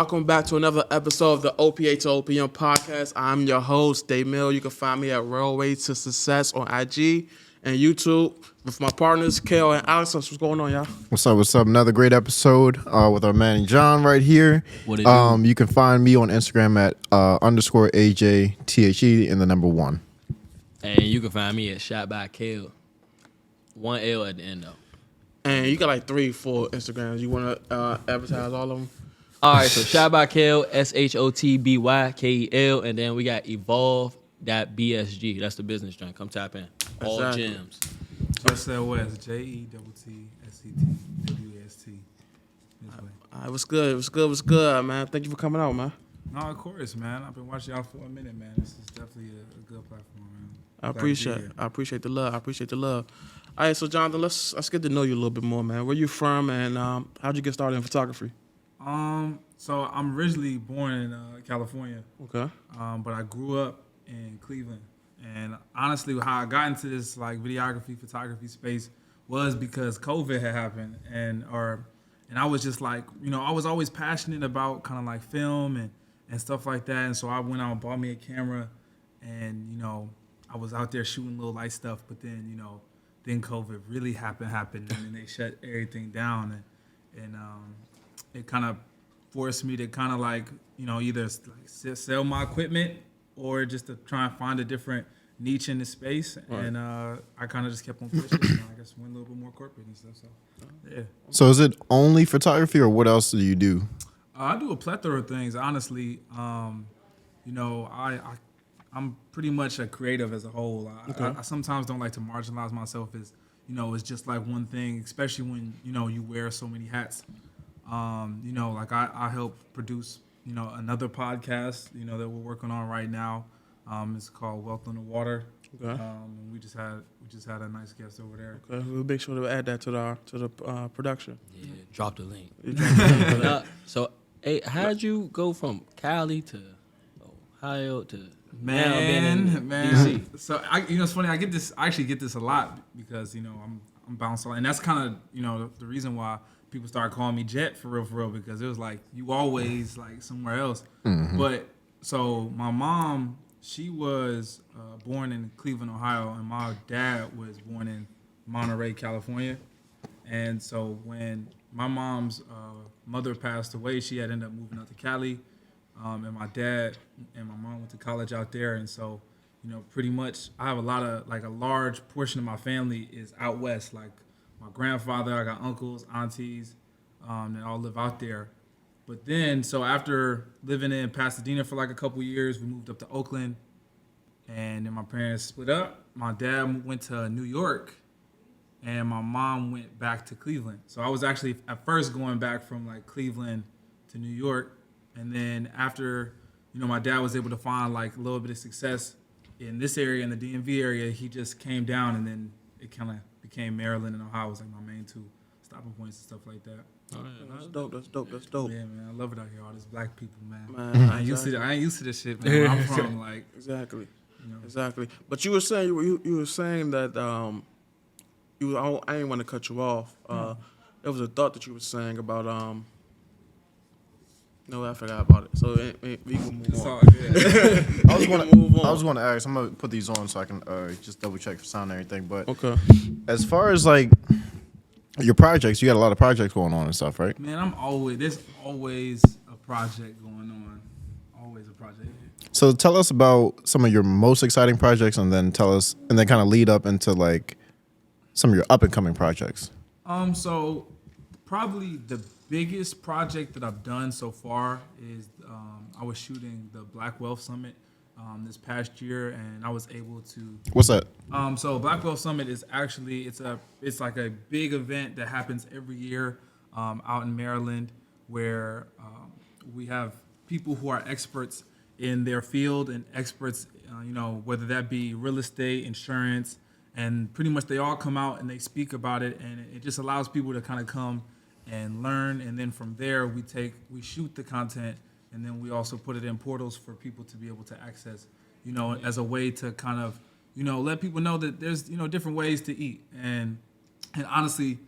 Welcome back to another episode of the OPA to OPM podcast. I'm your host, Dave Mill. You can find me at Railway to Success on IG and YouTube with my partners, Kale and Alex. What's going on, y'all? What's up? What's up? Another great episode with our man John right here. What it do? You can find me on Instagram at _ AJTHE and the number 1. And you can find me at Shot by Kale. 1 L at the end though. And you got like 3, 4 Instagrams. You want to advertise all of them? All right, so Shot by Kale, SHOTBYKEL, and then we got evolve.bsg. That's the business joint. Come tap in. All Exactly. gems. JETTSET, JETTSET. All right, what's good? What's good, man? Thank you for coming out, man. No, of course, man. I've been watching y'all for a minute, man. This is definitely a good platform, man. I Glad to be appreciate here. I appreciate the love. All right, so Jonathan, let's get to know you a little bit more, man. Where you from, and how'd you get started in photography? So I'm originally born in California, Okay. but I grew up in Cleveland. And honestly, how I got into this like videography, photography space was because COVID had happened, and I was just like, I was always passionate about kind of like film and stuff like that. And so I went out and bought me a camera, and I was out there shooting little light stuff. But then then COVID really happened, and then they shut everything down, and it kind of forced me to kind of like either like sell my equipment or just to try and find a different niche in the space. Right. And I kind of just kept on pushing. I guess went a little bit more corporate and stuff. So yeah. So is it only photography or what else do you do? I do a plethora of things, honestly. I'm pretty much a creative as a whole. I sometimes don't like to marginalize myself as it's just like one thing, especially when you wear so many hats. Like I help produce another podcast that we're working on right now. It's called Wealth on the Water. Okay. We just had a nice guest over there. Okay. We'll make sure to add that to the production. Yeah, drop the link. Yeah. So, hey, how'd you go from Cali to Ohio to Man. DC? So it's funny. I actually get this a lot because I'm bounced on, and that's kind of the reason why people started calling me Jet for real, because it was like you always like somewhere else. Mm-hmm. But so my mom, she was born in Cleveland, Ohio, and my dad was born in Monterey, California. And so when my mom's mother passed away, she had ended up moving out to Cali. And my dad and my mom went to college out there. And so, pretty much I have a large portion of my family is out west. Like my grandfather, I got uncles, aunties, that all live out there. But then, so after living in Pasadena for like a couple years, we moved up to Oakland. And then my parents split up. My dad went to New York, and my mom went back to Cleveland. So I was actually at first going back from like Cleveland to New York. And then after, my dad was able to find like a little bit of success in this area, in the DMV area, he just came down, and then it kind of became Maryland and Ohio was like my main 2 stopping points and stuff like that. Oh, yeah, that's dope. Yeah, man, I love it out here. All these black people, man. Man, I ain't used to this shit, man. Where I'm from, like exactly. Exactly. But you were saying you were saying that I didn't want to cut you off. There was a thought that you were saying about No, I forgot about it. So we can move on. I was going to ask. I'm gonna put these on so I can just double check for sound and everything. But okay. As far as like your projects, you got a lot of projects going on and stuff, right? Man, there's always a project going on. Always a project. So tell us about some of your most exciting projects, and then kind of lead up into like some of your up and coming projects. So probably the biggest project that I've done so far is I was shooting the Black Wealth Summit this past year, and I was able to. What's that? So Black Wealth Summit is actually it's like a big event that happens every year out in Maryland, where we have people who are experts in their field and experts, whether that be real estate, insurance, and pretty much they all come out and they speak about it, and it just allows people to kind of come and learn, and then from there we shoot the content, and then we also put it in portals for people to be able to access, as a way to kind of, let people know that there's, different ways to eat. And honestly,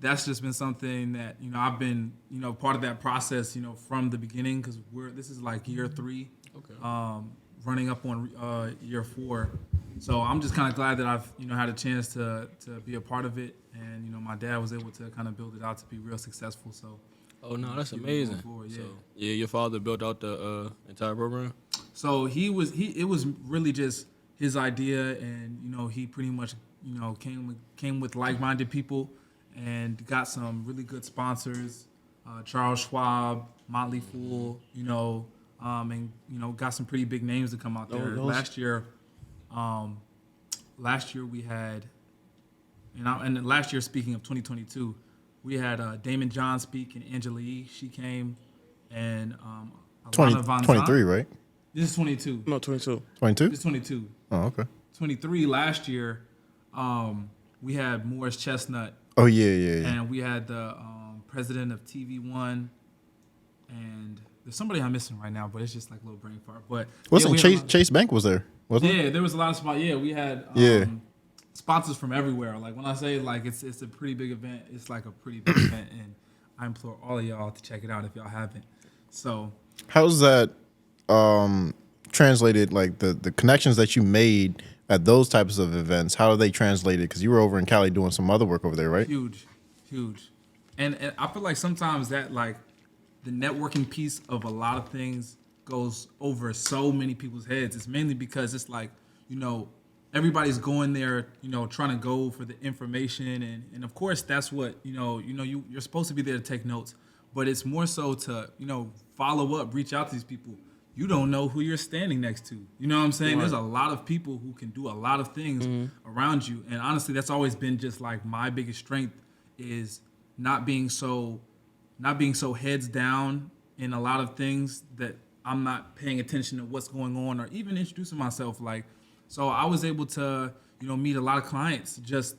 that's just been something that, you know, I've been, you know, part of that process, you know, from the beginning, because this is like year 3, running up on year 4. So I'm just kind of glad that I've, you know, had a chance to be a part of it, and, you know, my dad was able to kind of build it out to be real successful. So. Oh no, that's keep it going amazing. forward, yeah. So, yeah, your father built out the entire program. So it was really just his idea, and, you know, he pretty much, you know, came with like-minded people and got some really good sponsors, Charles Schwab, Motley Fool, you know, and, you know, got some pretty big names to come out there. Last year we had, and last year, speaking of 2022, we had Damon John speak, and Angela Yee, she came, and 23, right? This is 22. No, 22. 22? This is 22. Oh, okay. 23 last year, we had Morris Chestnut. Oh, yeah. And we had the president of TV One, and there's somebody I'm missing right now, but it's just like a little brain fart. But Wasn't Chase Bank was there? Wasn't it? Yeah, there was a lot of spots. Yeah, we had sponsors from everywhere. Like, when I say like it's a pretty big event, it's like a pretty big event, and I implore all of y'all to check it out if y'all haven't. So how's that translated? Like the connections that you made at those types of events, how are they translated? Because you were over in Cali doing some other work over there, right? Huge. And I feel like sometimes that, like, the networking piece of a lot of things goes over so many people's heads. It's mainly because it's like, you know, everybody's going there, you know, trying to go for the information, and of course that's what, you're supposed to be there to take notes, but it's more so to, you know, follow up, reach out to these people. You don't know who you're standing next to. You know what I'm saying? Right. There's a lot of people who can do a lot of things around you, and honestly, that's always been just like my biggest strength, is not being so heads down in a lot of things that I'm not paying attention to what's going on, or even introducing myself. Like, so I was able to, you know, meet a lot of clients just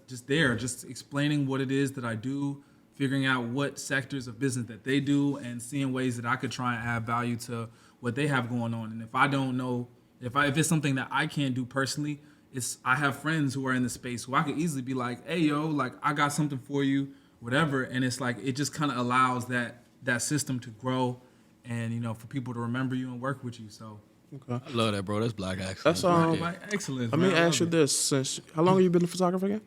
explaining what it is that I do, figuring out what sectors of business that they do, and seeing ways that I could try and add value to what they have going on. And if I don't know, if it's something that I can't do personally, I have friends who are in the space who I could easily be like, hey, yo, like, I got something for you, whatever. And it's like, it just kind of allows that system to grow, and, you know, for people to remember you and work with you. So okay. I love that, bro. That's black excellence. That's Black excellence. Let me ask you this: how long have you been a photographer again?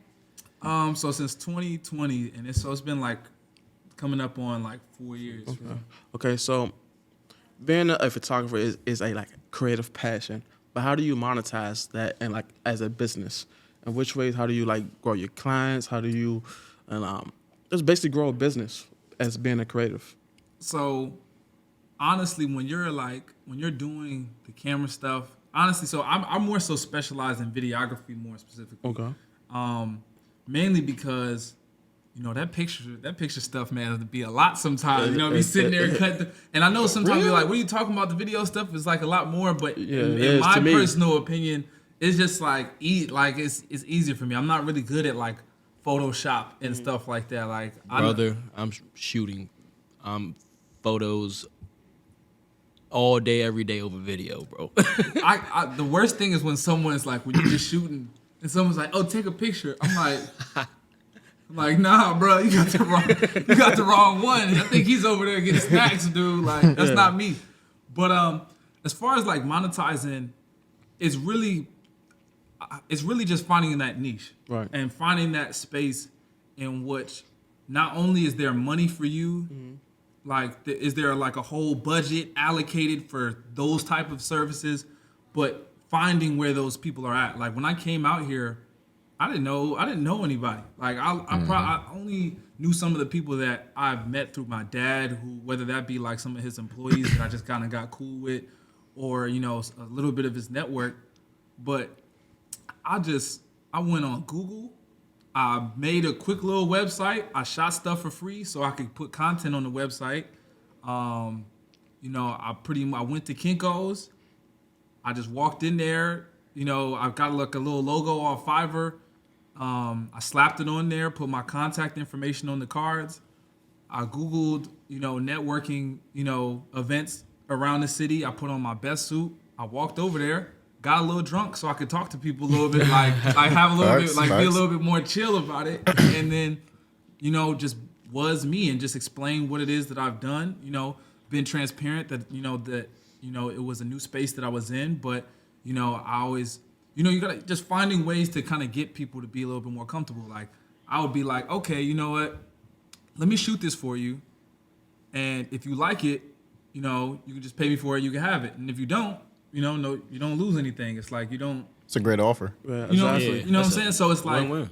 So since 2020, and it's been like coming up on like 4 years. Okay. Okay, so being a photographer is a like creative passion, but how do you monetize that, and like as a business? In which ways? How do you like grow your clients? How do you just basically grow a business as being a creative? So honestly, when you're doing the camera stuff, honestly, so I'm more so specialized in videography, more specifically. Okay. Mainly because, you know, that picture stuff, man, it'll be a lot sometimes. You know, be sitting there and and I know sometimes you're like, what are you talking about? The video stuff is like a lot more, but in my personal opinion, it's just like it's easier for me. I'm not really good at like Photoshop and stuff like that. Like, I'm shooting photos all day, every day over video, bro. The worst thing is when someone's like, when you're just shooting and someone's like, oh, take a picture. I'm like, nah, bro, you got the wrong one. I think he's over there getting snacks, dude. Like, that's not me. But as far as like monetizing, it's really just finding that niche, right, and finding that space in which not only is there money for you, like is there like a whole budget allocated for those type of services, but finding where those people are at. Like, when I came out here, I didn't know anybody. Like, I only knew some of the people that I've met through my dad, who, whether that be like some of his employees that I just kind of got cool with, or, you know, a little bit of his network. But I went on Google. I made a quick little website. I shot stuff for free so I could put content on the website. You know, I went to Kinko's. I just walked in there. You know, I got like a little logo off Fiverr. I slapped it on there, put my contact information on the cards. I Googled, you know, networking, you know, events around the city. I put on my best suit. I walked over there, got a little drunk so I could talk to people a little bit, like have a little bit, like be a little bit more chill about it. And then, you know, just was me and just explain what it is that I've done. Been transparent that it was a new space that I was in, but I always you gotta just finding ways to kind of get people to be a little bit more comfortable. Like I would be like, okay, you know what? Let me shoot this for you, and if you like it, you can just pay me for it. You can have it, and if you don't, no, you don't lose anything. It's like you don't. It's a great offer. Yeah, You know, exactly. you know what I'm saying? So it's like, Win-win.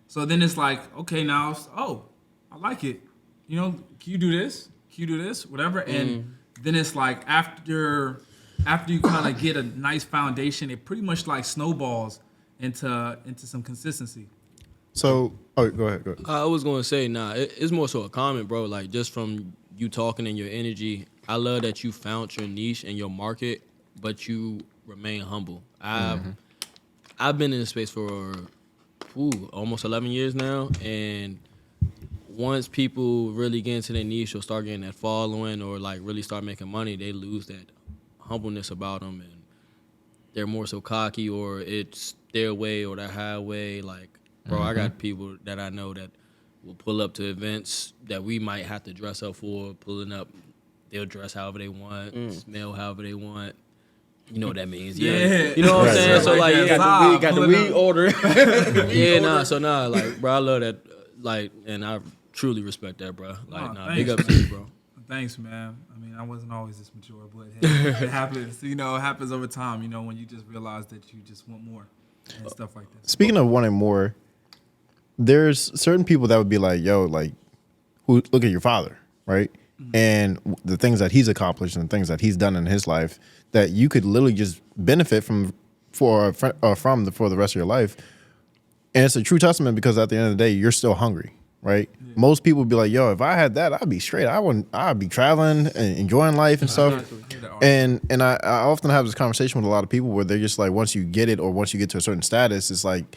so then it's like, okay, now, I like it. Can you do this? Can you do this? Whatever. And then it's like after you kind of get a nice foundation, it pretty much like snowballs into some consistency. So, go ahead. I was gonna say, it's more so a comment, bro. Like just from you talking and your energy, I love that you found your niche and your market, but you remain humble. I've been in this space for almost 11 years now, and once people really get into their niche or start getting that following or like really start making money, they lose that humbleness about them, and they're more so cocky, or it's their way or their highway. Like, bro, I got people that I know that will pull up to events that we might have to dress up for, pulling up. They'll dress however they want, smell however they want. You know what that means, yeah. You know what I'm saying? Right. So like, Like yeah, that Got the weed order. like, bro, I love that, like, and I truly respect that, bro. Like, big Thanks. up to you, bro. Thanks, man. I mean, I wasn't always this mature, but hey, it happens. It happens over time. When you just realize that you just want more and stuff like that. Speaking of wanting more, there's certain people that would be like, yo, like, who look at your father, right? And the things that he's accomplished and things that he's done in his life that you could literally just benefit from for the rest of your life. And it's a true testament because at the end of the day, you're still hungry, right? Yeah. Most people would be like, yo, if I had that, I'd be straight. I'd be traveling and enjoying life and stuff. And I often have this conversation with a lot of people where they're just like, once you get it or once you get to a certain status, it's like,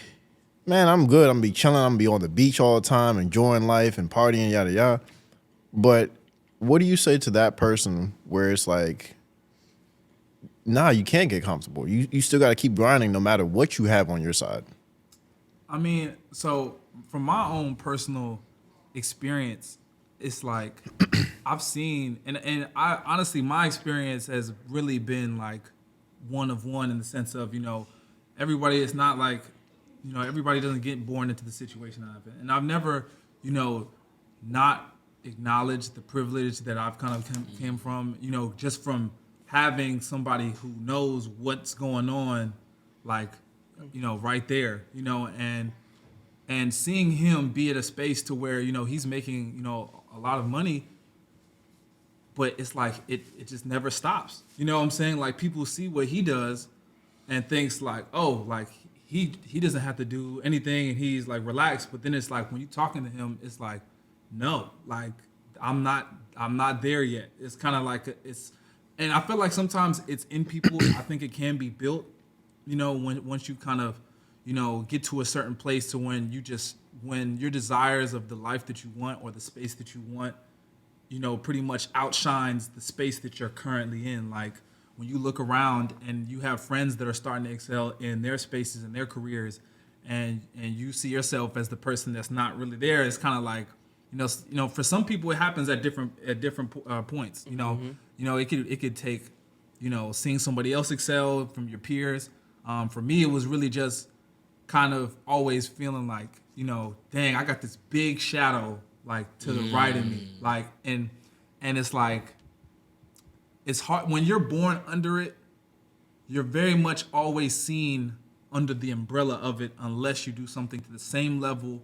man, I'm good. I'm gonna be chilling. I'm gonna be on the beach all the time, enjoying life and partying, yada, yada. But what do you say to that person where it's like, nah, you can't get comfortable. You still got to keep grinding no matter what you have on your side. I mean, so from my own personal experience, it's like I've seen, and I honestly, my experience has really been like one of one in the sense of, everybody is not like, everybody doesn't get born into the situation that I've been. And I've never, not acknowledge the privilege that I've kind of came from, just from having somebody who knows what's going on, like, right there, and seeing him be at a space to where, he's making, a lot of money, but it's like, it just never stops. You know what I'm saying? Like people see what he does and thinks like, oh, like he doesn't have to do anything and he's like relaxed. But then it's like, when you're talking to him, it's like, no, like I'm not there yet. It's kind of like and I feel like sometimes it's in people. I think it can be built, once you kind of, get to a certain place to when your desires of the life that you want or the space that you want, pretty much outshines the space that you're currently in. Like when you look around and you have friends that are starting to excel in their spaces and their careers, and you see yourself as the person that's not really there, it's kind of like, for some people it happens at different points. It could take, seeing somebody else excel from your peers. For me, it was really just kind of always feeling like, dang, I got this big shadow like to the right of me, like, and it's like, it's hard when you're born under it. You're very much always seen under the umbrella of it, unless you do something to the same level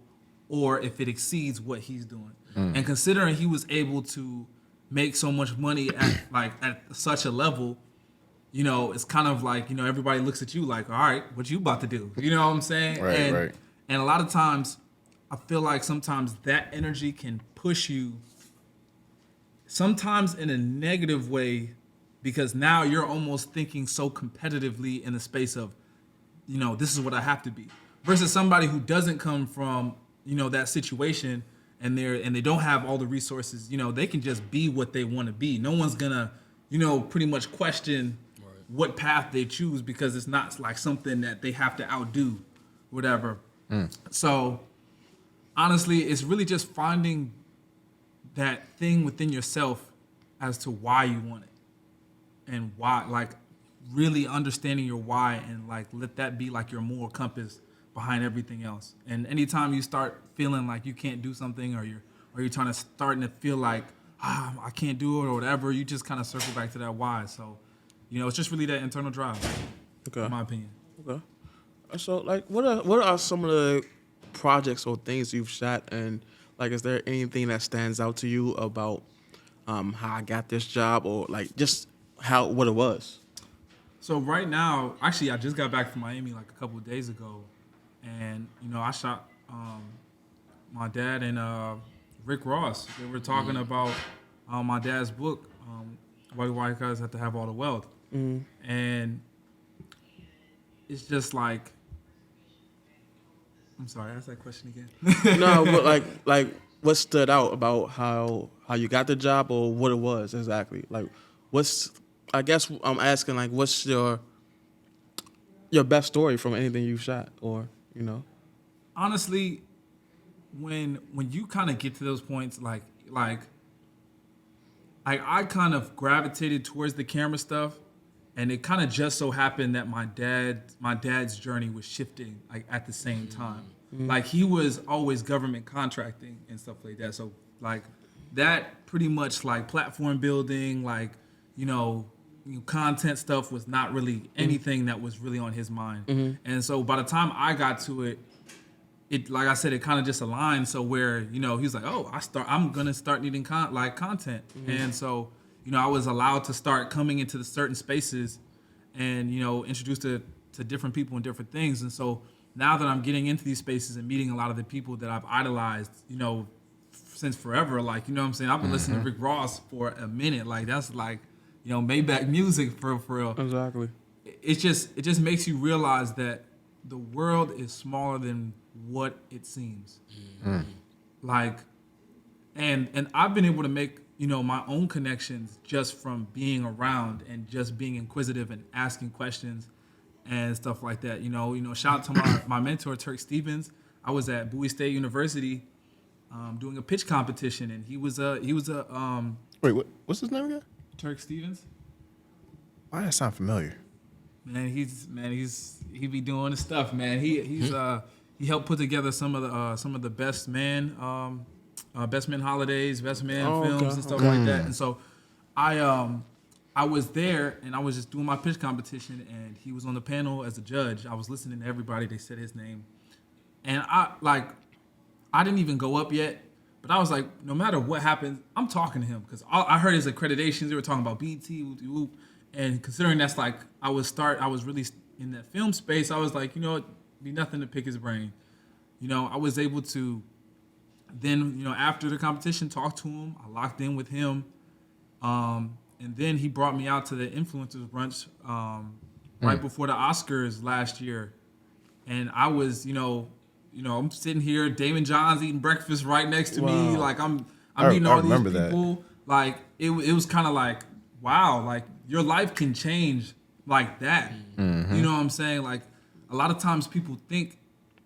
or if it exceeds what he's doing. And considering he was able to make so much money at such a level, it's kind of like, everybody looks at you like, all right, what you about to do? You know what I'm saying? Right. And a lot of times I feel like sometimes that energy can push you sometimes in a negative way, because now you're almost thinking so competitively in the space of, this is what I have to be, versus somebody who doesn't come from, that situation and they don't have all the resources, they can just be what they want to be. No one's gonna, pretty much question what path they choose, because it's not like something that they have to outdo, whatever. So honestly, it's really just finding that thing within yourself as to why you want it and why, like really understanding your why and like let that be like your moral compass behind everything else. And anytime you start feeling like you can't do something or you're starting to feel like I can't do it or whatever, you just kind of circle back to that why. So, it's just really that internal drive, Okay. in my opinion. Okay. So, like, what are some of the projects or things you've shot, and like, is there anything that stands out to you about how I got this job, or like just what it was? So right now, actually, I just got back from Miami like a couple of days ago, and I shot my dad and Rick Ross. They were talking about my dad's book, Why White Guys Have to Have All the Wealth, and it's just like, I'm sorry, ask that question again. No, but like what stood out about how you got the job, or what it was exactly? Like, I guess I'm asking, like, what's your best story from anything you shot, or Honestly, when you kind of get to those points, like I kind of gravitated towards the camera stuff, and it kind of just so happened that my dad's journey was shifting like at the same time. Like he was always government contracting and stuff like that. So like that pretty much like platform building, like content stuff was not really anything that was really on his mind. And so by the time I got to it, like I said, it kind of just aligned. So where he's like, oh, I'm gonna start needing content, and so I was allowed to start coming into the certain spaces, and introduced to different people and different things. And so now that I'm getting into these spaces and meeting a lot of the people that I've idolized, since forever, like what I'm saying, I've been listening to Rick Ross for a minute. Like that's like Maybach music for real. exactly? It just makes you realize that the world is smaller than what it seems. Like, and I've been able to make my own connections just from being around and just being inquisitive and asking questions and stuff like that. Shout out to my mentor Turk Stevens. I was at Bowie State University doing a pitch competition, and he was a Wait, what's his name again? Turk Stevens. Why does that sound familiar? Man, he be doing his stuff, man. He helped put together some of the best man holidays, best man films and stuff like that. And so I was there and I was just doing my pitch competition, and he was on the panel as a judge. I was listening to everybody. They said his name, and I didn't even go up yet, but I was like, no matter what happens, I'm talking to him, because I heard his accreditations. They were talking about BT, and considering that's like I was really in that film space, I was like, it'd be nothing to pick his brain. I was able to then, after the competition, talk to him. I locked in with him, and then he brought me out to the influencers brunch right before the Oscars last year, and I was, I'm sitting here, Damon John's eating breakfast right next to me, like I'm meeting all these people. That. Like it was kind of like, wow, like your life can change like that. You know what I'm saying? Like a lot of times people think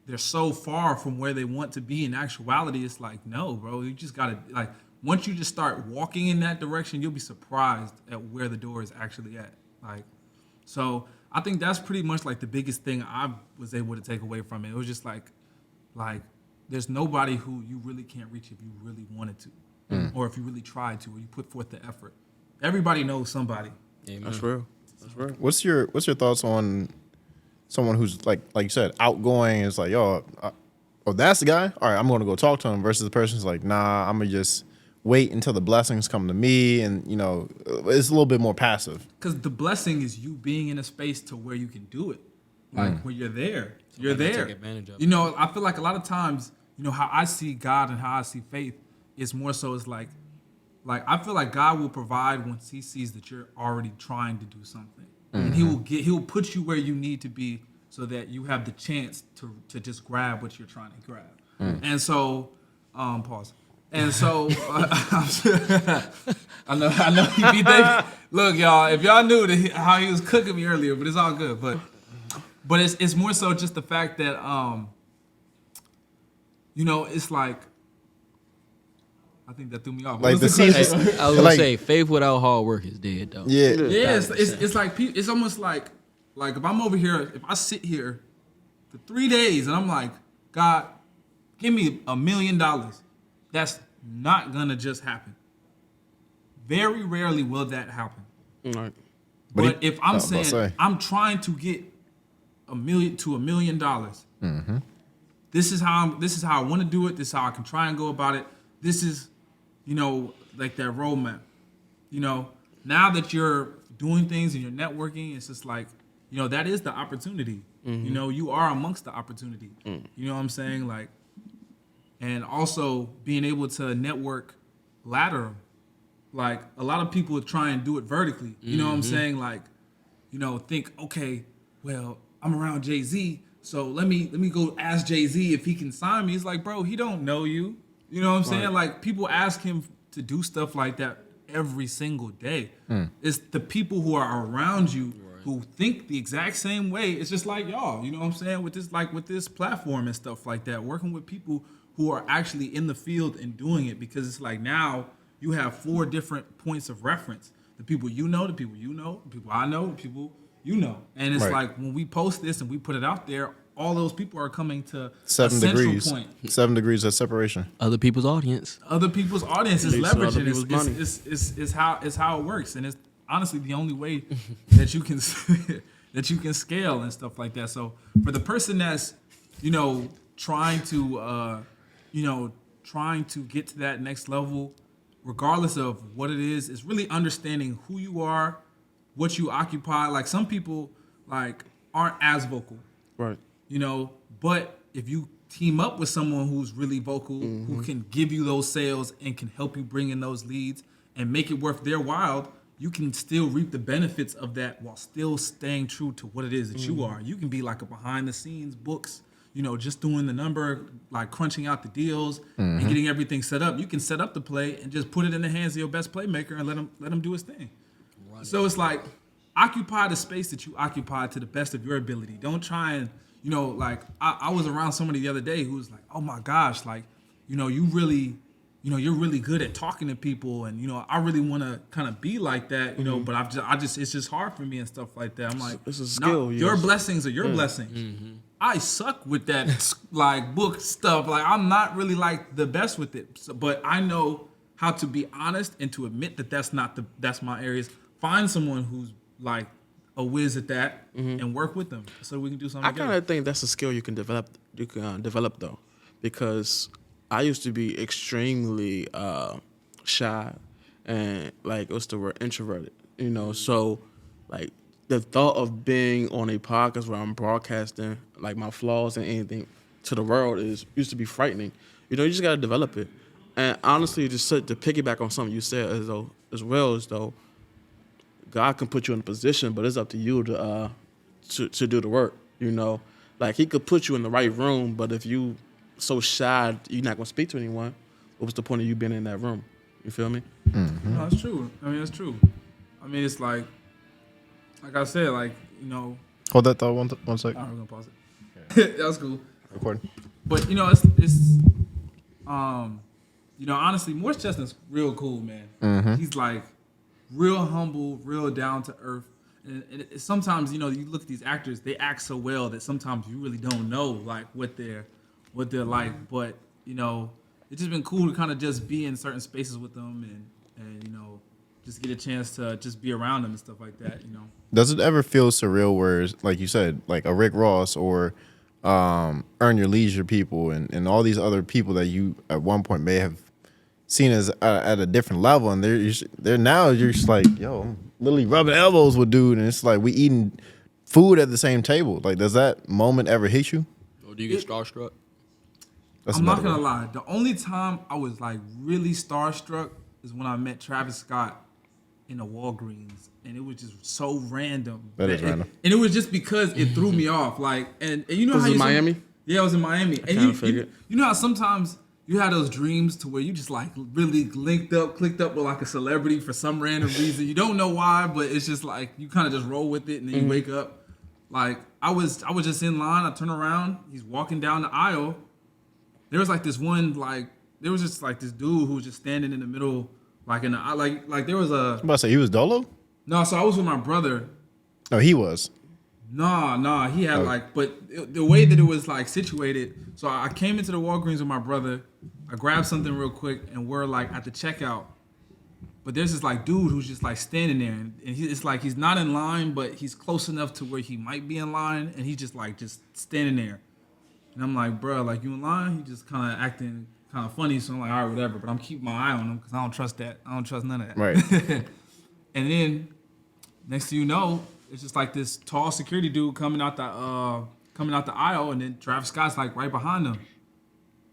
they're so far from where they want to be. In actuality, it's like, no, bro, you just gotta, like, once you just start walking in that direction, you'll be surprised at where the door is actually at. Like, so I think that's pretty much like the biggest thing I was able to take away from it. It was just like there's nobody who you really can't reach if you really wanted to, or if you really tried to, or you put forth the effort. Everybody knows somebody. Amen. That's real. What's your thoughts on someone who's like you said, outgoing, is like, oh, that's the guy? All right, I'm going to go talk to him, versus the person's like, nah, I'm going to just wait until the blessings come to me, and, it's a little bit more passive. Because the blessing is you being in a space to where you can do it. Like, when you're there. You're there. Take advantage of. I feel like a lot of times, how I see God and how I see faith is more so it's like I feel like God will provide once he sees that you're already trying to do something. And he'll put you where you need to be so that you have the chance to just grab what you're trying to grab. And so, pause. And so, I know he beat that. Look, y'all, if y'all knew how he was cooking me earlier, but it's all good. But it's more so just the fact that, it's like I think that threw me off. Like What was the question? scenes- I was gonna Like- say, faith without hard work is dead, though. Yeah. Yeah, it's like it's almost like if I'm over here, if I sit here for 3 days and I'm like, God, give me $1 million, that's not gonna just happen. Very rarely will that happen. Right. But if I'm I was about to saying say. I'm trying to get $1 million, this is how I want to do it. This is how I can try and go about it. This is, like that roadmap. Now that you're doing things and you're networking, it's just like, that is the opportunity. You are amongst the opportunity. You know what I'm saying? Like, and also being able to network lateral. Like a lot of people try and do it vertically. You know what I'm saying? Like, think, okay, well, I'm around Jay-Z, so let me go ask Jay-Z if he can sign me. It's like, bro, he don't know you. You know what I'm saying? Like people ask him to do stuff like that every single day. It's the people who are around you who think the exact same way. It's just like y'all, you know what I'm saying? With this platform and stuff like that, working with people who are actually in the field and doing it, because it's like now you have 4 different points of reference. The people you know, the people you know, the people I know, the people you know. And it's Right. like when we post this and we put it out there, all those people are coming to 7 a central degrees. point. 7 degrees of separation. Other people's audience. Other people's audience is Leads to other leveraging. people's money. It's how it works, and it's honestly the only way that you can that you can scale and stuff like that. So for the person that's trying to get to that next level, regardless of what it is really understanding who you are, what you occupy. Like some people aren't as vocal. Right. But if you team up with someone who's really vocal, who can give you those sales and can help you bring in those leads and make it worth their while, you can still reap the benefits of that while still staying true to what it is that you are. You can be like a behind the scenes books, just doing the number, like crunching out the deals and getting everything set up. You can set up the play and just put it in the hands of your best playmaker and let him do his thing. So it's like, occupy the space that you occupy to the best of your ability. Don't try and, I was around somebody the other day who was like, oh my gosh, you're really good at talking to people, and I really want to kind of be like that, but it's just hard for me and stuff like that. I'm like, It's a skill, your yes. blessings are your blessings. I suck with that book stuff. Like I'm not really the best with it, but I know how to be honest and to admit that that's my areas. Find someone who's a whiz at that and work with them so we can do something I kind together. of think that's a skill you can develop. Develop though, because I used to be extremely shy and what's the word, introverted. So the thought of being on a podcast where I'm broadcasting my flaws and anything to the world used to be frightening. You just gotta develop it. And honestly, to piggyback on something you said as well, God can put you in a position, but it's up to you to do the work. He could put you in the right room, but if you so shy, you're not gonna speak to anyone. What was the point of you being in that room? You feel me? No, that's true. I mean, that's true. I mean, it's like I said, Hold that thought one sec. we're gonna pause it. That was cool. Recording. But honestly, Morris Chestnut's real cool, man. He's real humble, real down to earth. And sometimes you look at these actors, they act so well that sometimes you really don't know what they're like. But it's just been cool to kind of just be in certain spaces with them and just get a chance to just be around them and stuff like that. Does it ever feel surreal where, like you said, like a Rick Ross or Earn Your Leisure people and all these other people that you at one point may have seen as at a different level, and they're now you're just like, yo, I'm literally rubbing elbows with dude, and it's like we eating food at the same table. Like, does that moment ever hit you? Or do you get starstruck? That's I'm not another gonna way. lie. The only time I was really starstruck is when I met Travis Scott in a Walgreens, and it was just so random. That is random. And it was just because it threw me off. And you know Was how it you Miami? Yeah, it was in Miami. And kinda figured. you know how sometimes you had those dreams to where you just really clicked up with a celebrity for some random reason. You don't know why, but it's just you kind of just roll with it, and then you wake up. I was just in line. I turn around. He's walking down the aisle. There was this one there was just like this dude who was just standing in the middle, like in the like there was a I'm about to say he was Dolo. no. So I was with my brother. No, he was. Nah, he had Okay. the way that it was like situated. So I came into the Walgreens with my brother. I grabbed something real quick, and we're like at the checkout. But there's this like dude who's just like standing there, and it's like he's not in line, but he's close enough to where he might be in line, and he's just standing there. And I'm like, bro, like you in line? He just kind of acting kind of funny. So I'm like, all right, whatever. But I'm keeping my eye on him because I don't trust that. I don't trust none of that. Right. And then next thing you know, it's just like this tall security dude coming out the aisle, and then Travis Scott's like right behind him.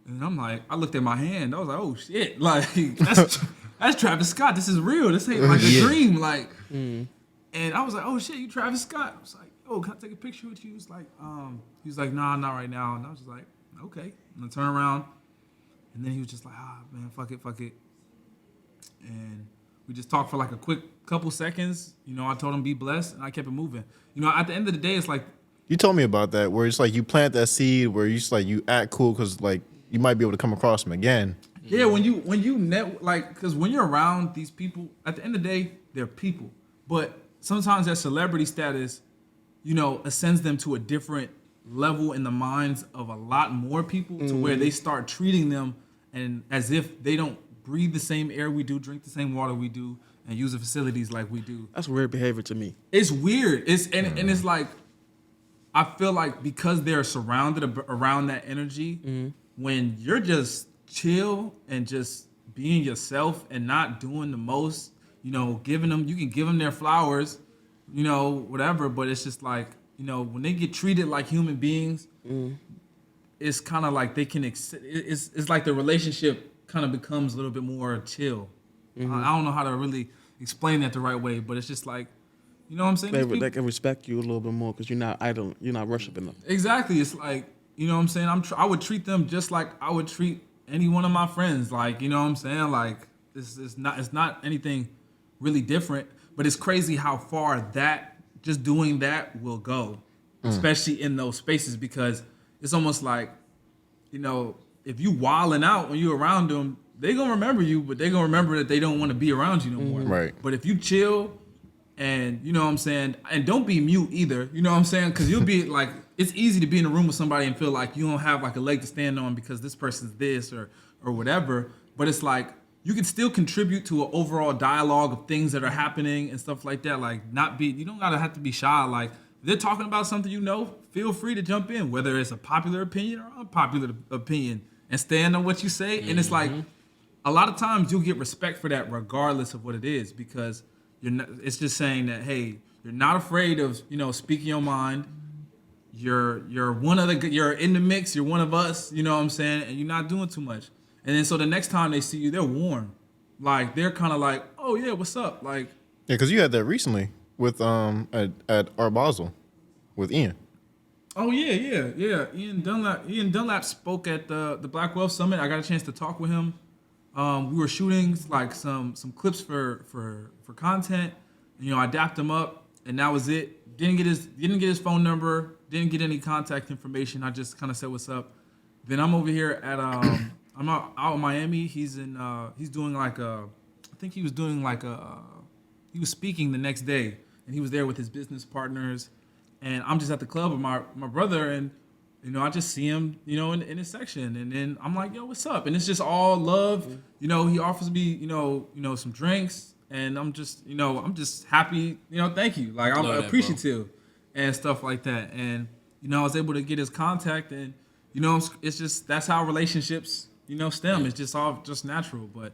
And I'm like, I looked at my hand. I was like, oh shit, like that's Travis Scott. This is real. This ain't like a dream. Like, and I was like, oh shit, you Travis Scott. I was like, oh, can I take a picture with you? He was like, nah, not right now. And I was just like, okay. And I turn around, and then he was just like, man, fuck it. And we just talked for like a quick couple seconds. You know, I told him be blessed, and I kept it moving. You know, at the end of the day, it's like, You told me about that, where it's like you plant that seed, where you just like you act cool because like you might be able to come across him again. yeah, when you because when you're around these people, at the end of the day, they're people. But sometimes that celebrity status, you know, ascends them to a different level in the minds of a lot more people, to where they start treating them and as if they don't breathe the same air we do, drink the same water we do, and use the facilities like we do. That's weird behavior to me. It's weird. And it's like, I feel like because they're surrounded around that energy, when you're just chill and just being yourself and not doing the most, you know, you can give them their flowers, you know, whatever, but it's just like, you know, when they get treated like human beings, it's kind of like they can, it's like the relationship kind of becomes a little bit more chill. I don't know how to really explain that the right way, but it's just like, you know what I'm saying? They can respect you a little bit more because you're not idle. You're not worshiping them. Exactly. It's like, you know what I'm saying? I would treat them just like I would treat any one of my friends. Like, you know what I'm saying? Like, it's not anything really different, but it's crazy how far just doing that will go, especially in those spaces, because it's almost like, you know, if you wilding out when you're around them, they gonna remember you, but they gonna remember that they don't want to be around you no more. Right. But if you chill and, you know what I'm saying, and don't be mute either, you know what I'm saying? Because you'll be like, it's easy to be in a room with somebody and feel like you don't have like a leg to stand on because this person's this or whatever. But it's like, you can still contribute to an overall dialogue of things that are happening and stuff like that. Like, you don't gotta have to be shy. Like, if they're talking about something, you know, feel free to jump in, whether it's a popular opinion or unpopular opinion, and stand on what you say. And it's like, a lot of times you'll get respect for that regardless of what it is, because it's just saying that, hey, you're not afraid of, you know, speaking your mind. You're in the mix. You're one of us. You know what I'm saying? And you're not doing too much. And then so the next time they see you, they're warm. Like, they're kind of like, oh yeah, what's up? Like, Yeah, because you had that recently with at Art Basel with Ian. oh yeah. Ian Dunlap spoke at the Black Wealth Summit. I got a chance to talk with him. We were shooting like some clips for content. You know, I dapped him up, and that was it. Didn't get his phone number. Didn't get any contact information. I just kind of said what's up. Then I'm over here at I'm out in Miami. He's doing like I think he was doing like he was speaking the next day, and he was there with his business partners, and I'm just at the club with my brother, and you know, I just see him, you know, in his section, and then I'm like, yo, what's up? And it's just all love. You know, he offers me, you know, some drinks, and I'm just happy, you know, thank you. Like, I'm appreciative and stuff like that. And, you know, I was able to get his contact, and, you know, it's just, that's how relationships, you know, stem. Yeah. It's just all just natural. But,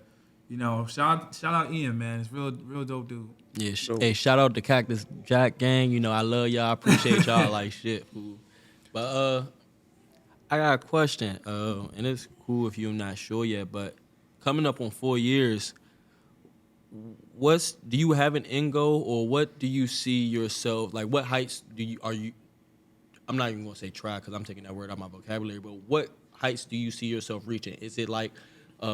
you know, shout out Ian, man. It's real dope dude. Yeah, hey, shout out to Cactus Jack gang. You know, I love y'all. I appreciate y'all like shit, fool. But I got a question, and it's cool if you're not sure yet, but coming up on 4 years, do you have an end goal, or what do you see yourself, like what heights I'm not even gonna say try because I'm taking that word out of my vocabulary, but what heights do you see yourself reaching? Is it like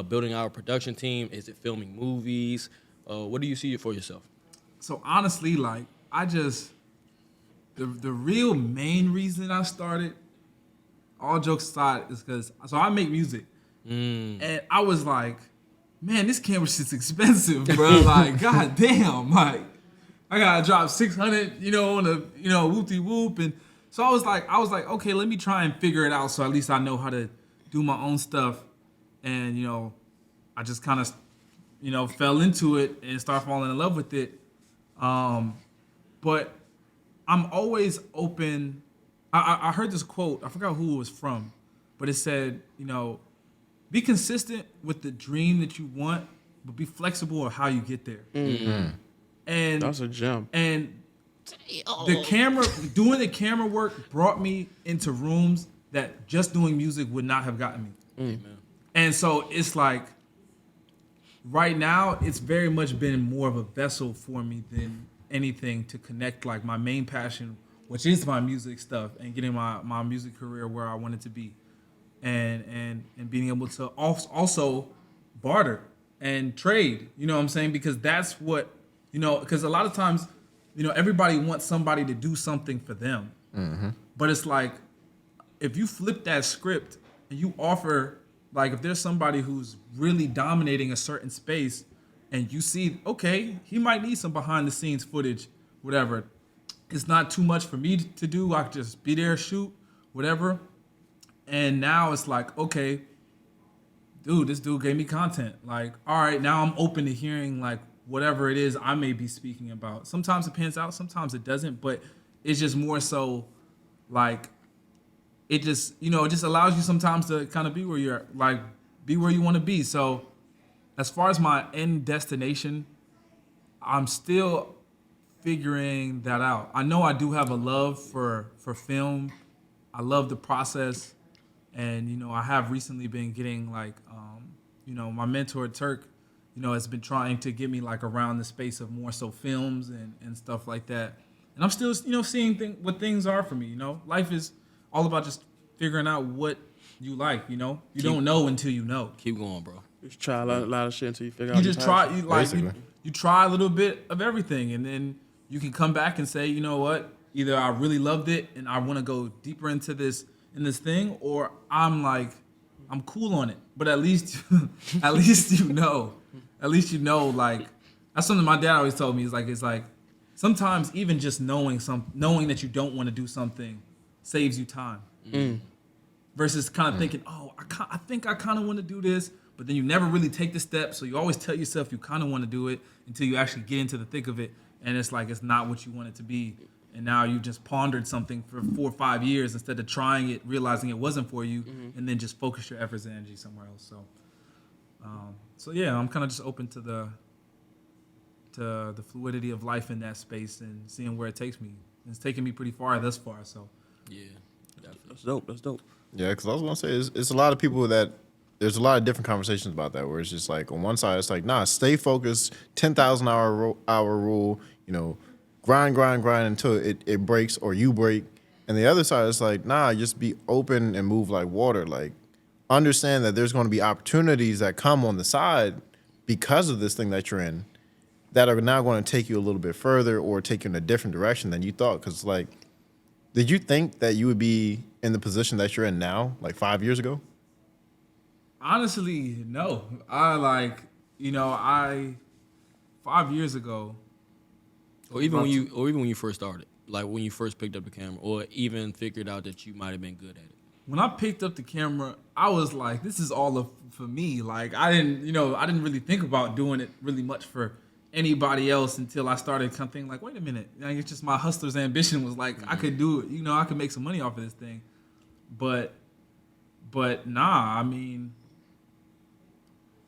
building our production team? Is it filming movies? What do you see for yourself? So honestly, like, the real main reason I started, all jokes aside, is because I make music, And I was like, man, this camera shit's expensive, bro. Like, god damn, like I gotta drop 600, on a whoop-de-whoop. And so I was like, okay, let me try and figure it out so at least I know how to do my own stuff. And I just kind of fell into it and started falling in love with it. But I'm always open. I heard this quote, I forgot who it was from, but it said, be consistent with the dream that you want, but be flexible on how you get there. And That's a gem. And doing the camera work brought me into rooms that just doing music would not have gotten me. And so it's like, right now, it's very much been more of a vessel for me than anything to connect like my main passion, which is my music stuff, and getting my music career where I want it to be. And being able to also barter and trade, you know what I'm saying? Because that's what, because a lot of times, everybody wants somebody to do something for them. But it's like, if you flip that script and you offer, like if there's somebody who's really dominating a certain space and you see, okay, he might need some behind the scenes footage, whatever. It's not too much for me to do. I could just be there, shoot, whatever. And now it's like, okay, dude, this dude gave me content. Like, all right, now I'm open to hearing like whatever it is I may be speaking about. Sometimes it pans out, sometimes it doesn't, but it's just more so like, it just, it just allows you sometimes to kind of be where you're like, be where you want to be. So as far as my end destination, I'm still figuring that out. I know I do have a love for film. I love the process. And, I have recently been getting like, my mentor Turk, has been trying to get me like around the space of more so films and stuff like that. And I'm still, seeing what things are for me. Life is all about just figuring out what you like. You don't know until you know. Keep going, bro. Just try a lot of shit until you figure out. You just try. Basically. You try a little bit of everything, and then you can come back and say, you know what? Either I really loved it and I want to go deeper into this thing, or I'm cool on it. But at least at least like that's something my dad always told me. It's like sometimes even just knowing that you don't want to do something saves you time. Versus kind of thinking, oh, I think I kind of want to do this, but then you never really take the step. So you always tell yourself you kind of want to do it until you actually get into the thick of it, and it's like it's not what you want it to be. And now you've just pondered something for 4 or 5 years instead of trying it, realizing it wasn't for you, and then just focus your efforts and energy somewhere else. So yeah, I'm kind of just open to the fluidity of life in that space and seeing where it takes me. And it's taken me pretty far thus far. So Yeah, definitely. That's dope. Yeah, because I was gonna say it's a lot of people that there's a lot of different conversations about that where it's just like on one side it's like stay focused, 10,000 hour rule, grind until it breaks or you break, and the other side is like just be open and move like water, like understand that there's going to be opportunities that come on the side because of this thing that you're in that are now going to take you a little bit further or take you in a different direction than you thought. Because like, did you think that you would be in the position that you're in now, like 5 years ago? honestly, no. 5 years ago, Or even when you first started, like when you first picked up the camera, or even figured out that you might have been good at it. when I picked up the camera, I was like, this is all for me. Like I didn't really think about doing it really much for anybody else until I started kind of thinking like, wait a minute. Like, it's just my hustler's ambition was like, I could do it. I could make some money off of this thing. But nah, I mean,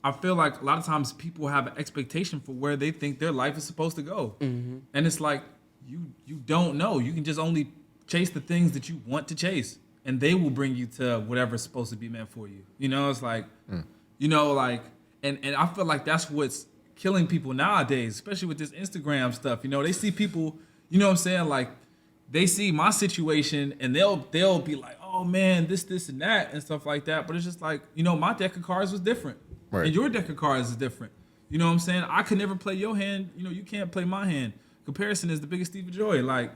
I feel like a lot of times people have an expectation for where they think their life is supposed to go. And it's like, you don't know. You can just only chase the things that you want to chase, and they will bring you to whatever's supposed to be meant for you. It's like, and I feel like that's what's killing people nowadays, especially with this Instagram stuff. They see people, like they see my situation and they'll be like, oh man, this and that and stuff like that. But it's just like, my deck of cards was different. Right. And your deck of cards is different. You know what I'm saying? I could never play your hand. You can't play my hand. Comparison is the biggest thief of joy. Like,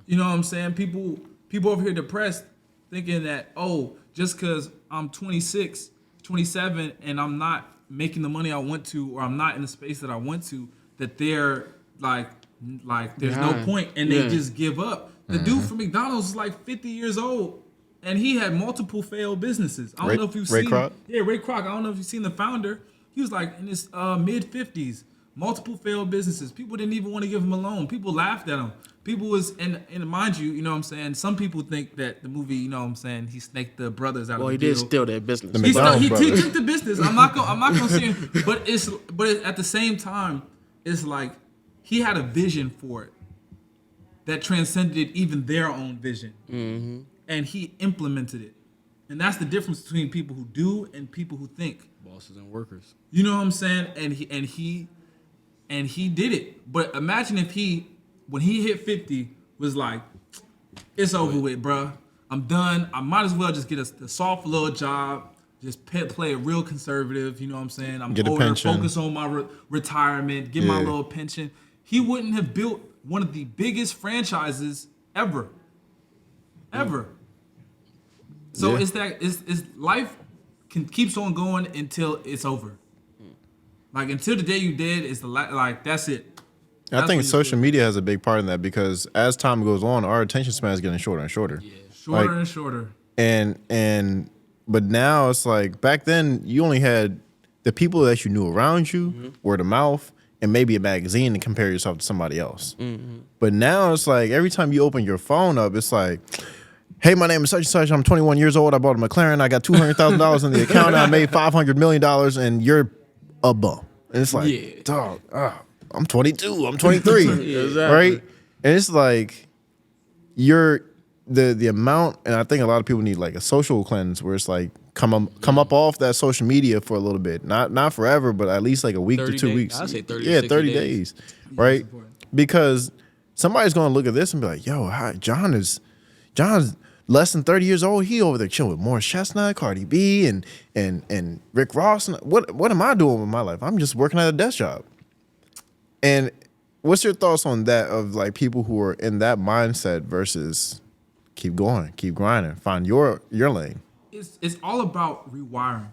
you know what I'm saying? People over here depressed thinking that, oh, just because I'm 26 27 and I'm not making the money I want to, or I'm not in the space that I want to, that they're like there's no point, and they just give up. The dude from McDonald's is like 50 years old, and he had multiple failed businesses. I don't know if you've Ray seen Kroc? Yeah, Ray Kroc. I don't know if you've seen the founder. He was like in his mid 50s, multiple failed businesses. People didn't even want to give him a loan. People laughed at him. People was and mind you, you know what I'm saying, some people think that the movie, you know what I'm saying, he snaked the brothers out of the Well, he deal. did steal their business. The He McDonald's took the business. I'm not gonna say it, but at the same time, it's like he had a vision for it that transcended even their own vision, and he implemented it. And that's the difference between people who do and people who think. Bosses and workers. You know what I'm saying? And he did it. But imagine if when he hit 50, was like, it's over with, bruh. I'm done. I might as well just get a soft little job, just play a real conservative. You know what I'm saying? I'm Get a older, pension. focus on my retirement, get my little pension. He wouldn't have built one of the biggest franchises ever. So it's life keeps on going until it's over. Like until the day you dead, it's like that's it. I think social media has a big part in that, because as time goes on, our attention span is getting shorter and shorter. Yeah, shorter and shorter. But now it's like, back then you only had the people that you knew around you, word of mouth, and maybe a magazine to compare yourself to somebody else. But now it's like every time you open your phone up, it's like, hey, my name is such and such. I'm 21 years old. I bought a McLaren. I got $200,000 in the account. And I made $500 million, and you're a bum. And it's like, dog, I'm 22. I'm 23. Exactly. Right? And it's like you're the amount, and I think a lot of people need like a social cleanse where it's like come up off that social media for a little bit. Not forever, but at least like a week to 2 days. weeks. I'd say 30 Yeah, 60 30 days. days. Right? Because somebody's gonna look at this and be like, yo, John's less than 30 years old. He over there chilling with Morris Chestnut, Cardi B, and Rick Ross. And what am I doing with my life? I'm just working at a desk job. And what's your thoughts on that, of like people who are in that mindset versus keep going, keep grinding, find your lane? It's all about rewiring.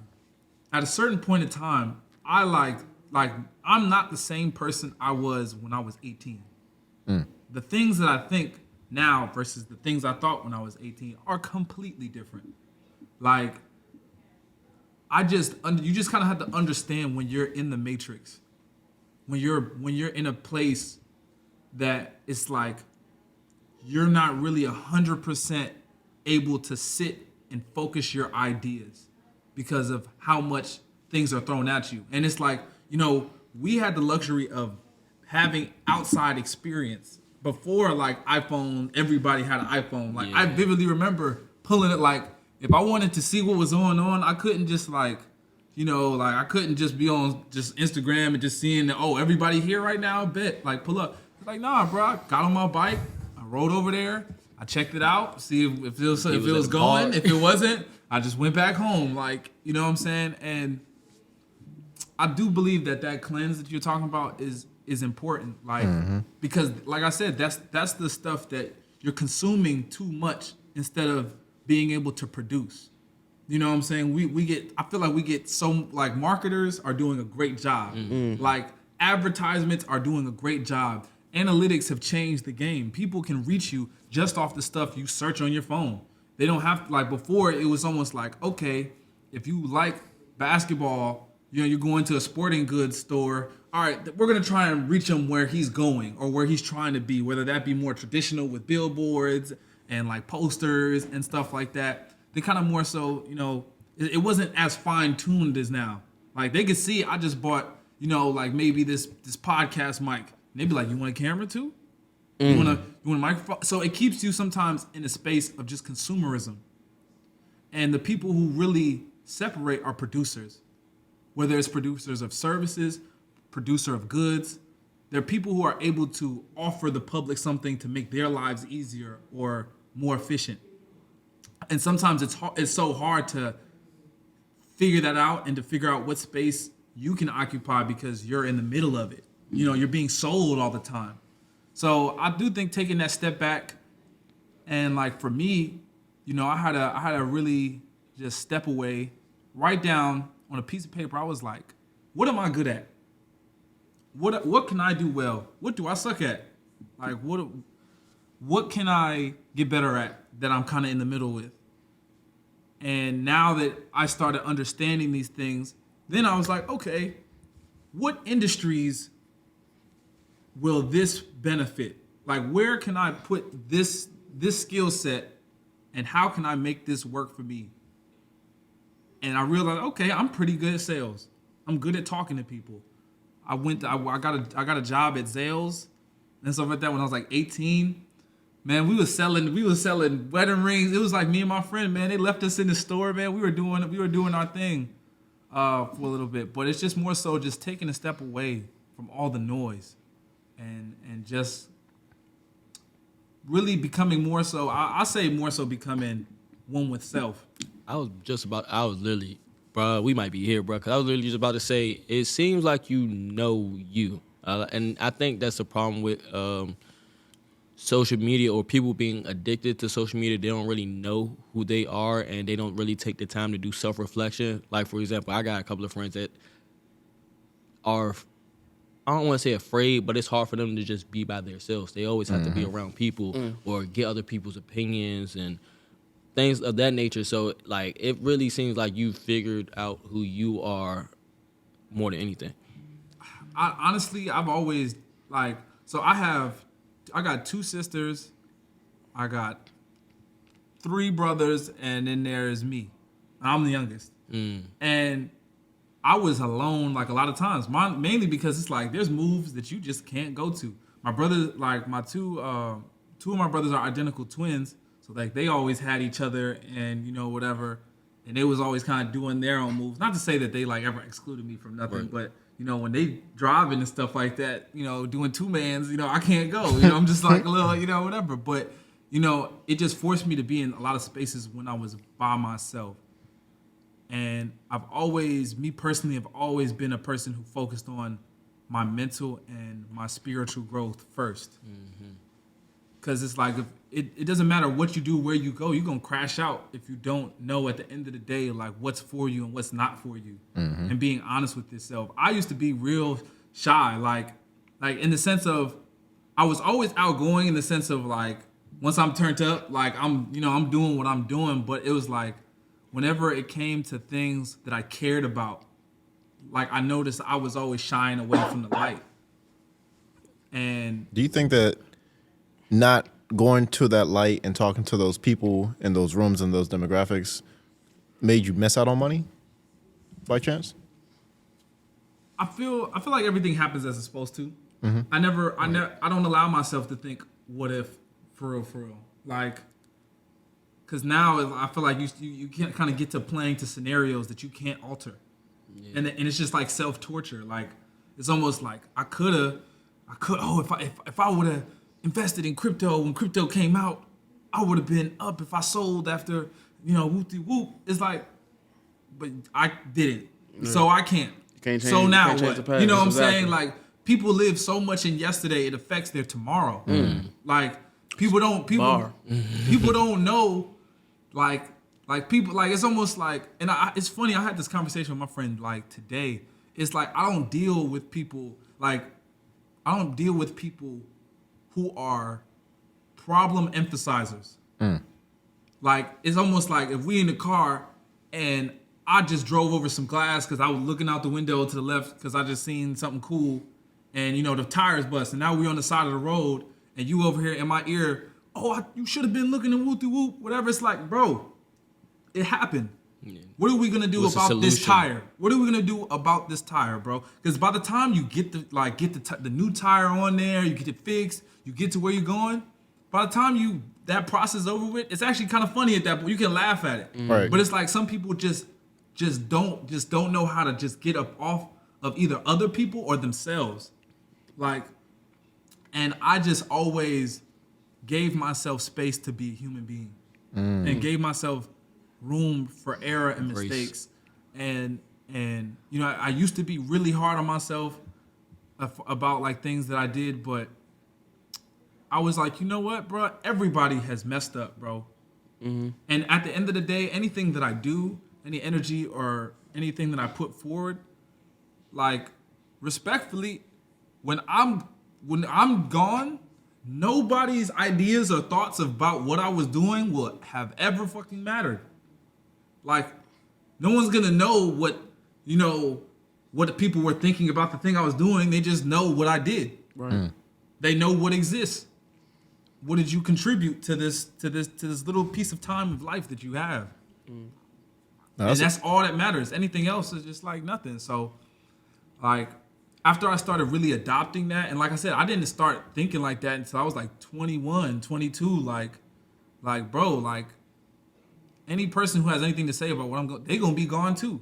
At a certain point in time, I like I'm not the same person I was when I was 18. The things that I think now versus the things I thought when I was 18 are completely different. Like you just kind of have to understand when you're in the matrix. When you're in a place that it's like you're not really 100% able to sit and focus your ideas because of how much things are thrown at you. And it's like, you know, we had the luxury of having outside experience before, like iPhone. Everybody had an iPhone. Like I vividly remember pulling it. Like if I wanted to see what was going on, I couldn't just like, you know, like I couldn't just be on just Instagram and just seeing that, oh, everybody here right now, bet, like pull up. It's like, nah, bro, I got on my bike, I rode over there, I checked it out, see if it was going. If it wasn't, I just went back home. Like, you know what I'm saying? And I do believe that cleanse that you're talking about is important. Like, because like I said, that's the stuff that you're consuming too much instead of being able to produce. You know what I'm saying? I feel like we get so, like, marketers are doing a great job. Like advertisements are doing a great job. Analytics have changed the game. People can reach you just off the stuff you search on your phone. They don't have to, like before it was almost like, okay, if you like basketball, you know, you're going to a sporting goods store. All right, we're going to try and reach him where he's going or where he's trying to be, whether that be more traditional with billboards and like posters and stuff like that. They kind of more so, you know, it wasn't as fine-tuned as now. Like they could see I just bought, you know, like maybe this podcast mic. And they'd be like, you want a camera too? You want a microphone? So it keeps you sometimes in a space of just consumerism. And the people who really separate are producers. Whether it's producers of services, producer of goods, they're people who are able to offer the public something to make their lives easier or more efficient. And sometimes it's so hard to figure that out and to figure out what space you can occupy because you're in the middle of it. You know, you're being sold all the time. So I do think taking that step back, and like for me, you know, I had to really just step away write down on a piece of paper. I was like, what am I good at? What can I do well? What do I suck at? Like what can I get better at that I'm kind of in the middle with? And now that I started understanding these things, then I was like, okay, what industries will this benefit? Like, where can I put this skill set, and how can I make this work for me? And I realized, okay, I'm pretty good at sales. I'm good at talking to people. I got a job at Zales and stuff like that when I was like 18. Man, we was selling wedding rings. It was like me and my friend, man. They left us in the store, man. We were doing our thing for a little bit, but it's just more so just taking a step away from all the noise, and just really becoming more so. I say more so becoming one with self. I was literally, bro, we might be here, bro, because I was literally just about to say, it seems like you know you. And I think that's the problem with social media, or people being addicted to social media. They don't really know who they are, and they don't really take the time to do self-reflection. Like, for example, I got a couple of friends that are, I don't want to say afraid, but it's hard for them to just be by themselves. They always have to be around people or get other people's opinions and things of that nature. So, like, it really seems like you figured out who you are more than anything. Honestly, I've always I got 2 sisters, I got 3 brothers, and then there's me. I'm the youngest, and I was alone like a lot of times. Mainly because it's like there's moves that you just can't go to. My brother, like my two of my brothers are identical twins, so like they always had each other, and whatever, and they was always kind of doing their own moves. Not to say that they like ever excluded me from nothing, Right. but when they driving and stuff like that, doing 2-mans, I can't go. I'm just like a little, whatever. But it just forced me to be in a lot of spaces when I was by myself. And me personally, have always been a person who focused on my mental and my spiritual growth first. Because it's like, it doesn't matter what you do, where you go, you're going to crash out if you don't know at the end of the day, like what's for you and what's not for you. And being honest with yourself. I used to be real shy, like in the sense of, I was always outgoing in the sense of like, once I'm turned up, like I'm doing what I'm doing. But it was like, whenever it came to things that I cared about, like I noticed I was always shying away from the light. And Do you think that not going to that light and talking to those people in those rooms and those demographics made you miss out on money by chance? I feel like everything happens as it's supposed to. I don't allow myself to think, what if, for real. Like, because now I feel like you can't kind of get to playing to scenarios that you can't alter. Yeah. And it's just like self-torture. Like, it's almost like if I would have invested in crypto when crypto came out, I would have been up if I sold after, whoop-de-whoop. It's like, but I didn't. Yeah. So I can't. Can't change, so now can't change what? the past. You know what I'm Exactly. saying? Like, people live so much in yesterday, it affects their tomorrow. Like, people don't know, like people, like, it's almost like, and it's funny, I had this conversation with my friend, like, today. It's like, I don't deal with people who are problem emphasizers. Like, it's almost like if we in the car and I just drove over some glass because I was looking out the window to the left because I just seen something cool, and the tires bust, and now we on the side of the road, and you over here in my ear, you should have been looking at whoop-de-whoop, whatever. It's like, bro, it happened. Yeah. What are we gonna do about this tire? What are we gonna do about this tire, bro? Because by the time you get the new tire on there, you get it fixed, you get to where you're going. By the time that process over with, it's actually kind of funny at that point. You can laugh at it, Right. but it's like some people just don't know how to just get up off of either other people or themselves. Like, and I just always gave myself space to be a human being, and gave myself room for error and mistakes. And I used to be really hard on myself about like things that I did, but I was like, you know what, bro? Everybody has messed up, bro. And at the end of the day, anything that I do, any energy or anything that I put forward, like respectfully, when I'm gone, nobody's ideas or thoughts about what I was doing will have ever fucking mattered. Like, no one's gonna know what the people were thinking about the thing I was doing. They just know what I did. Right. They know what exists. What did you contribute to this little piece of time of life that you have? And that's all that matters. Anything else is just like nothing. So, like, after I started really adopting that, and like I said, I didn't start thinking like that until I was like 21, 22. Like, bro, like, any person who has anything to say about what I'm going, they're gonna be gone too.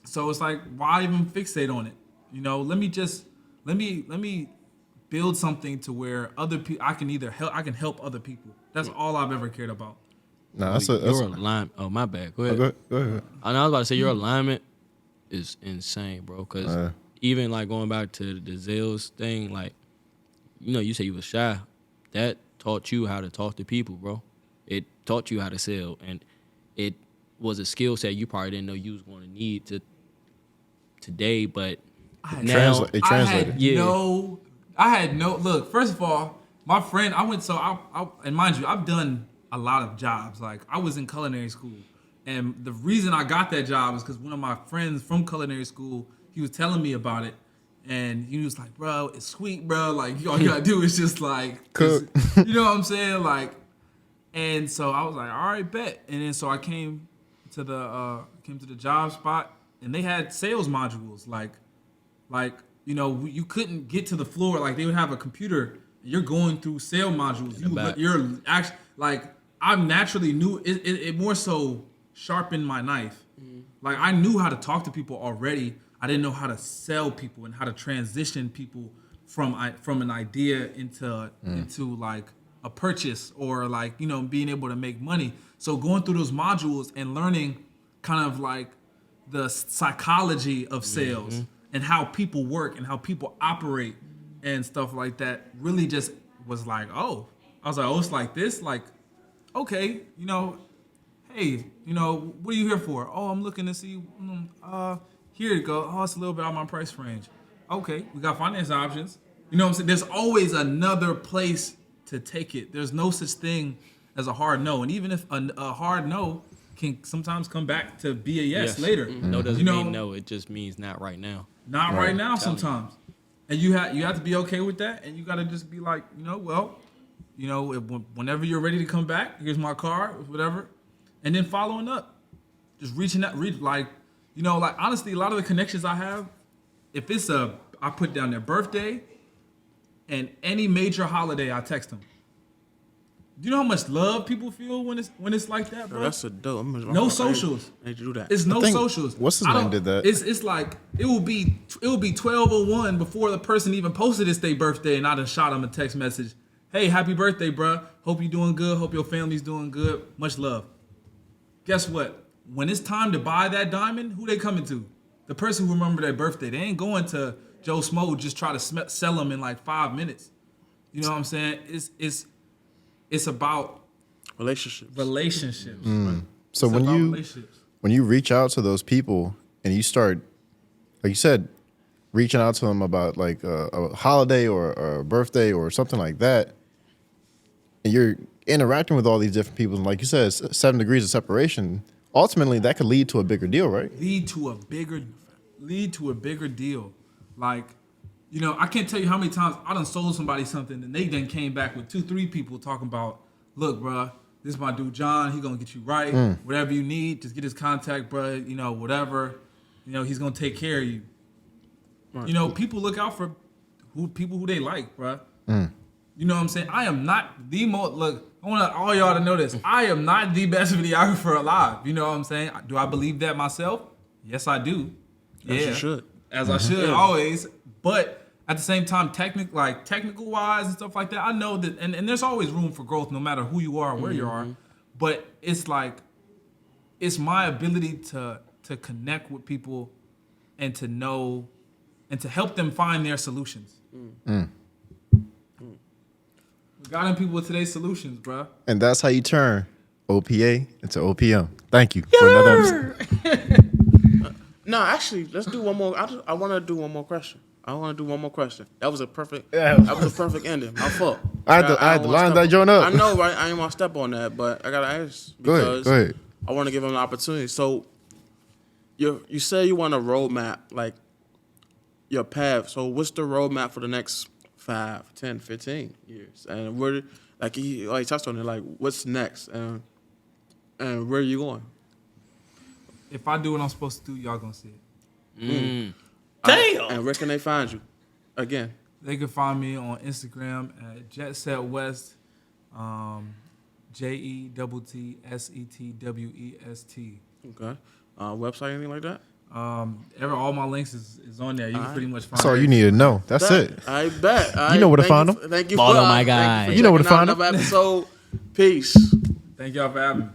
So it's like, why even fixate on it? Let me build something to where other people, I can help other people. That's all I've ever cared about. No, Your alignment. Oh, my bad. Go ahead. Go ahead. I was about to say your alignment is insane, bro. Because even like going back to the Zales thing, like, you say you was shy. That taught you how to talk to people, bro. It taught you how to sell, and it was a skill set you probably didn't know you was going to need today. But now It translated. I had no look. First of all, my friend, and mind you, I've done a lot of jobs. Like, I was in culinary school, and the reason I got that job is because one of my friends from culinary school, he was telling me about it, and he was like, "Bro, it's sweet, bro. Like, all you gotta do is just like cook." You know what I'm saying? Like, and so I was like, "All right, bet." And then so I came to the job spot, and they had sales modules. Like you couldn't get to the floor. Like, they would have a computer. You're going through sale modules. You're actually like, I naturally knew it more so sharpened my knife. Like, I knew how to talk to people already. I didn't know how to sell people and how to transition people from an idea into like a purchase, or like, being able to make money. So going through those modules and learning kind of like the psychology of sales and how people work and how people operate and stuff like that really just was like, oh, I was like, oh, it's like this, like, okay, hey, what are you here for? Oh, I'm looking to see, here you go. Oh, it's a little bit out of my price range. Okay, we got finance options. You know what I'm saying? There's always another place to take it. There's no such thing as a hard no. And even if a hard no can sometimes come back to be a yes later. No doesn't mean no. It just means not right now. Not right now sometimes. And you have to be okay with that. And you got to just be like, whenever you're ready to come back, here's my card, whatever. And then following up. Just reaching out, like honestly, a lot of the connections I have, if it's I put down their birthday and any major holiday, I text them. Do you know how much love people feel when it's like that, bro? That's a dope. No socials. I need to do that. It's no socials. What's his name did that? It's like it will be 12:01 before the person even posted it's their birthday, and I done shot them a text message. Hey, happy birthday, bro. Hope you're doing good. Hope your family's doing good. Much love. Guess what? When it's time to buy that diamond, who they coming to? The person who remembered their birthday. They ain't going to Joe Smo just try to sell them in like 5 minutes. You know what I'm saying? It's about relationships. So when you reach out to those people and you start, like you said, reaching out to them about like a holiday or a birthday or something like that, and you're interacting with all these different people, and like you said, 7 degrees of separation, ultimately that could lead to a bigger deal, right? Lead to a bigger deal. Like, I can't tell you how many times I done sold somebody something and they then came back with 2-3 people talking about, look, bruh, this is my dude John. He gonna get you right. Whatever you need, just get his contact, bruh. Whatever. He's gonna take care of you. Right. People look out for people who they like, bruh. You know what I'm saying? I am not the most. Look, I want all y'all to know this. I am not the best videographer alive. You know what I'm saying? Do I believe that myself? Yes, I do. As you should. As I should always. But at the same time, technical wise and stuff like that, I know that, and there's always room for growth no matter who you are or where you are. But it's like, it's my ability to connect with people and to know and to help them find their solutions. Guiding people with today's solutions, bro. And that's how you turn OPA into OPM. Thank you for another episode. No, actually, let's do one more. I want to do one more question. That was a perfect. Yeah. That was a perfect ending. My fault. I had to line that joint up. I know, right? I ain't want to step on that, but I gotta ask because Go ahead. I want to give him an opportunity. So, you say you want a roadmap, like your path. So, what's the roadmap for the next 5, 10, 15 years? And where, like he touched on it, like what's next, and where are you going? If I do what I'm supposed to do, y'all gonna see it. Damn. And where can they find you? Again. They can find me on Instagram at JetSetWest, JETTSETWEST. Okay. Website, anything like that? All my links is on there. You can pretty much find. That's all you need to know. That's it. I bet. You know where to find them. Thank you Follow for my guy. thank You know where to checking out find 'em. another episode. Peace. Thank y'all for having me.